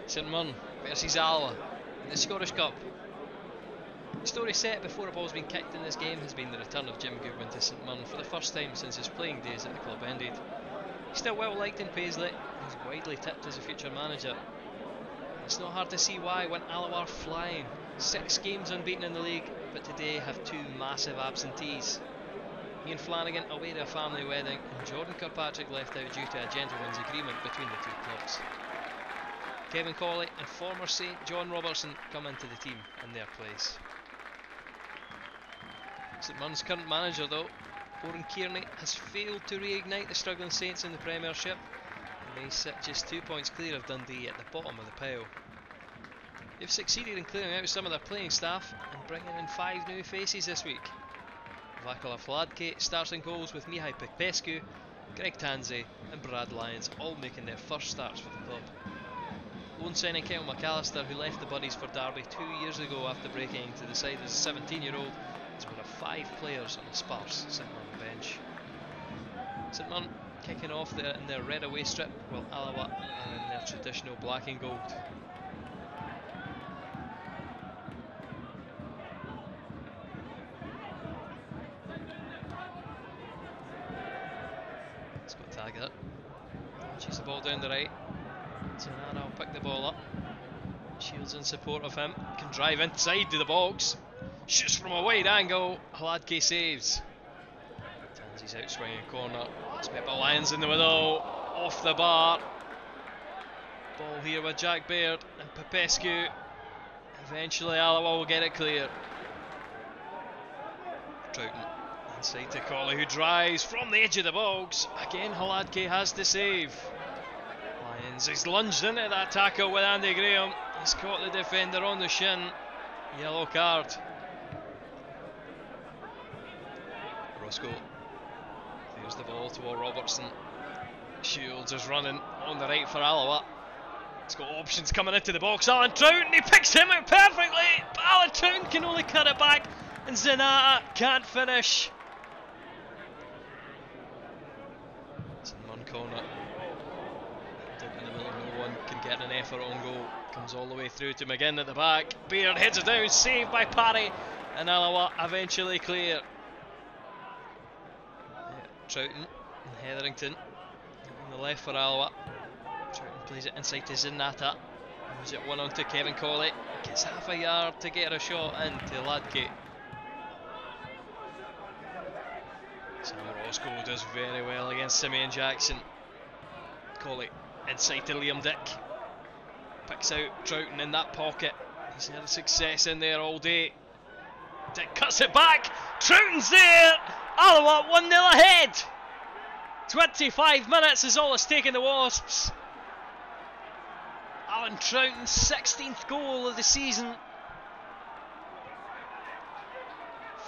St Mirren versus Alloa in the Scottish Cup. The story set before a ball's been kicked in this game has been the return of Jim Goodwin to St Mirren for the first time since his playing days at the club ended. He's still well liked in Paisley and is widely tipped as a future manager. It's not hard to see why when Alloa are flying. 6 games unbeaten in the league, but today have 2 massive absentees. Ian Flanagan away to a family wedding, and Jordan Kirkpatrick left out due to a gentleman's agreement between the 2 clubs. Kevin Colley and former Saint John Robertson come into the team in their place. St Mirren's current manager though, Oran Kearney, has failed to reignite the struggling Saints in the Premiership, and they sit just 2 points clear of Dundee at the bottom of the pile. They've succeeded in clearing out some of their playing staff and bringing in 5 new faces this week. Vaclav Hladke starts in goals with Mihai Popescu, Greg Tansey and Brad Lyons all making their first starts for the club. Loan signing Kyle McAllister, who left the Buddies for Derby 2 years ago after breaking into the side as a 17-year-old, is one of 5 players on the sparse St Mirren bench. St Mirren kicking off in their red away strip, while Alloa are in their traditional black and gold. It's got Taggart. Launches the ball down the right. Zanana will pick the ball up. Shields in support of him. Can drive inside to the box. Shoots from a wide angle. Hladke saves. Tansey's out swinging corner. It's met by Lyons in the middle. Off the bar. Ball here with Jack Baird and Popescu. Eventually Alloa will get it clear. Troughton inside to Colley, who drives from the edge of the box. Again Hladke has to save. Lyons has lunged into that tackle with Andy Graham. He's caught the defender on the shin. Yellow card. Roscoe clears the ball toward Robertson. Shields is running on the right for Alloa. He's got options coming into the box. Alan Troughton, he picks him out perfectly, but Alan Troughton can only cut it back, and Zanata can't finish. It's in one corner. In the middle, no one can get an effort on goal. Comes all the way through to McGinn at the back. Baird heads it down, saved by Parry, and Alloa eventually clear. Troughton and Hetherington on the left for Alloa. Troughton plays it inside to Zanata. Moves it one on to Kevin Colley. Gets half a yard to get a shot into Hladke. Sam Roscoe does very well against Simeon Jackson. Colley inside to Liam Dick. Picks out Troughton in that pocket. He's had a success in there all day. Dick cuts it back. Troughton's there. Alloa 1-0 ahead. 25 minutes is all it's taken the Wasps. Alan Troughton's 16th goal of the season.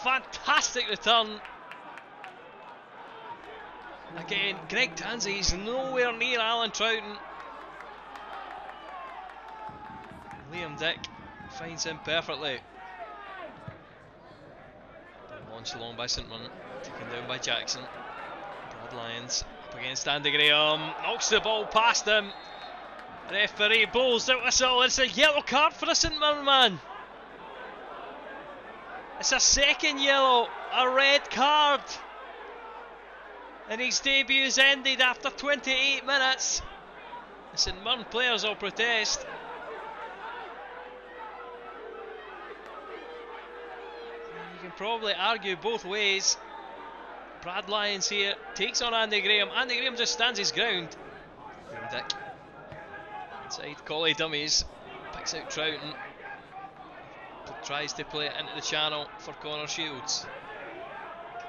Fantastic return. Again, Greg Tansey's nowhere near Alan Troughton. Liam Dick finds him perfectly. Launched along by St Mirren, taken down by Jackson. Brad Lyons up against Andy Graham, knocks the ball past him. Referee blows out whistle. It's a yellow card for a St Mirren man. It's a second yellow, a red card. And his debute's ended after 28 minutes. The St Mirren players will protest. You can probably argue both ways. Brad Lyons here takes on Andy Graham. Andy Graham just stands his ground. Dick inside Colley dummies, picks out Troughton, tries to play it into the channel for Connor Shields.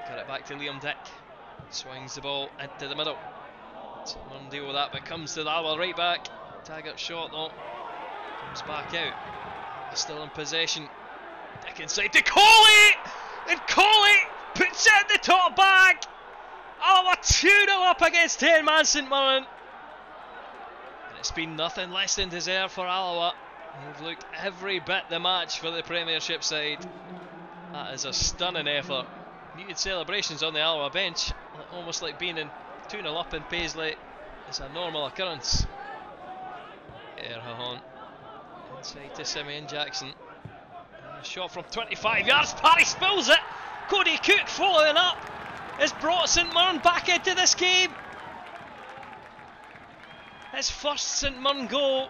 Cut it back to Liam Dick. Swings the ball into the middle. Someone deal with that, but comes to the Alloa right back. Taggart shot though. Comes back out. Still in possession. Dick inside to Colley! And Colley puts it in the top bag! Alloa 2-0 up against 10-man St Mirren. And it's been nothing less than deserved for Alloa. They've looked every bit the match for the Premiership side. That is a stunning effort. Muted celebrations on the Alloa bench, almost like being in 2-0 up in Paisley. It's a normal occurrence. Erhajon Inside to Simeon Jackson. A shot from 25 yards. Parry spills it. Cody Cook following up has brought St Mirren back into this game. His first St Mirren goal,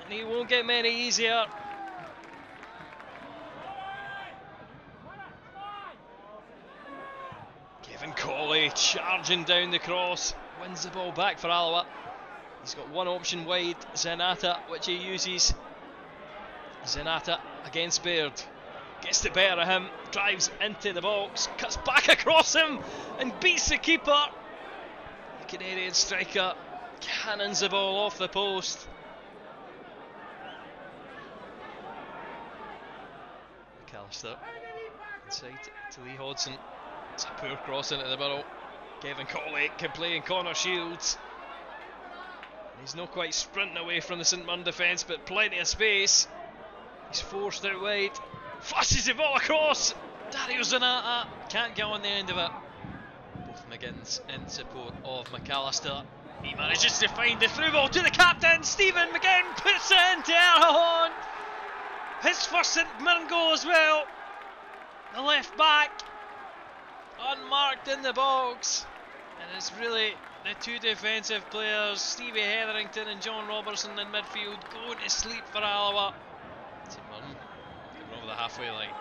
and he won't get many easier. Kevin Colley charging down the cross, wins the ball back for Alloa. He's got one option wide, Zenata, which he uses. Zenata against Baird, gets the better of him, drives into the box, cuts back across him and beats the keeper. The Canadian striker cannons the ball off the post. McAllister inside to Lee Hodson. It's a poor cross into the middle. Kevin Colley can play in corner shields. He's not quite sprinting away from the St Mirren defence, but plenty of space. He's forced out wide. Flashes the ball across. Dario Zenata can't get on the end of it. Both McGinn's in support of McAllister. He manages to find the through ball to the captain. Stephen McGinn puts it into Erhahon. His first St Mirren goal as well. The left back unmarked in the box, and it's really the two defensive players, Stevie Hetherington and John Robertson in midfield, going to sleep for Alloa. St Mirren coming over the halfway line.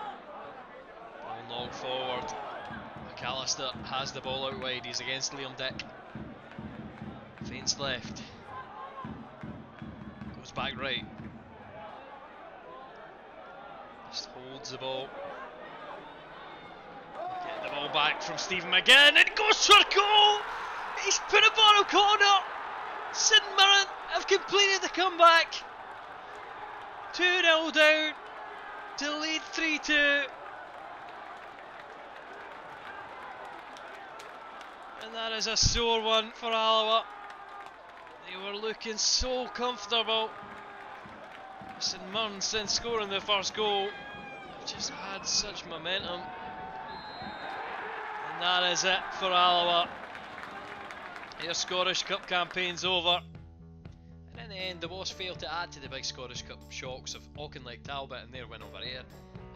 Ball long forward. McAllister has the ball out wide. He's against Liam Dick. Feints left. Goes back right. Just holds the ball. Get the ball back from Stephen McGinn, and it goes for a goal! He's put a bottom corner! St Mirren have completed the comeback. 2-0 down to lead 3-2. And that is a sore one for Alloa. They were looking so comfortable. St Mirren, since scoring the first goal, have just had such momentum. And that is it for Alloa. Their Scottish Cup campaign's over. And in the end, the Wasps failed to add to the big Scottish Cup shocks of Auchinleck Talbot and their win over Ayr,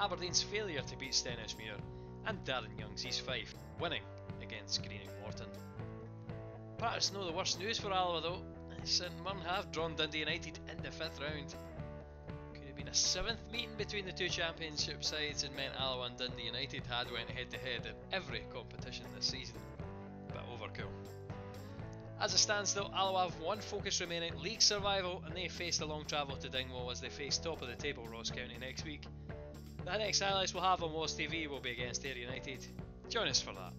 Aberdeen's failure to beat Stenhousemuir, and Darren Young's East Fife winning against Greening Morton. Perhaps not the worst news for Alloa though. St Mirren have drawn Dundee United in the 5th round. Could have been a 7th meeting between the two championship sides and meant Alloa and Dundee United had went head to head in every competition this season. Bit overkill. As it stands though, Alloa have one focus remaining, league survival, and they face the long travel to Dingwall as they face top of the table Ross County next week. The next highlights we'll have on Wasps TV will be against Ayr United. Join us for that.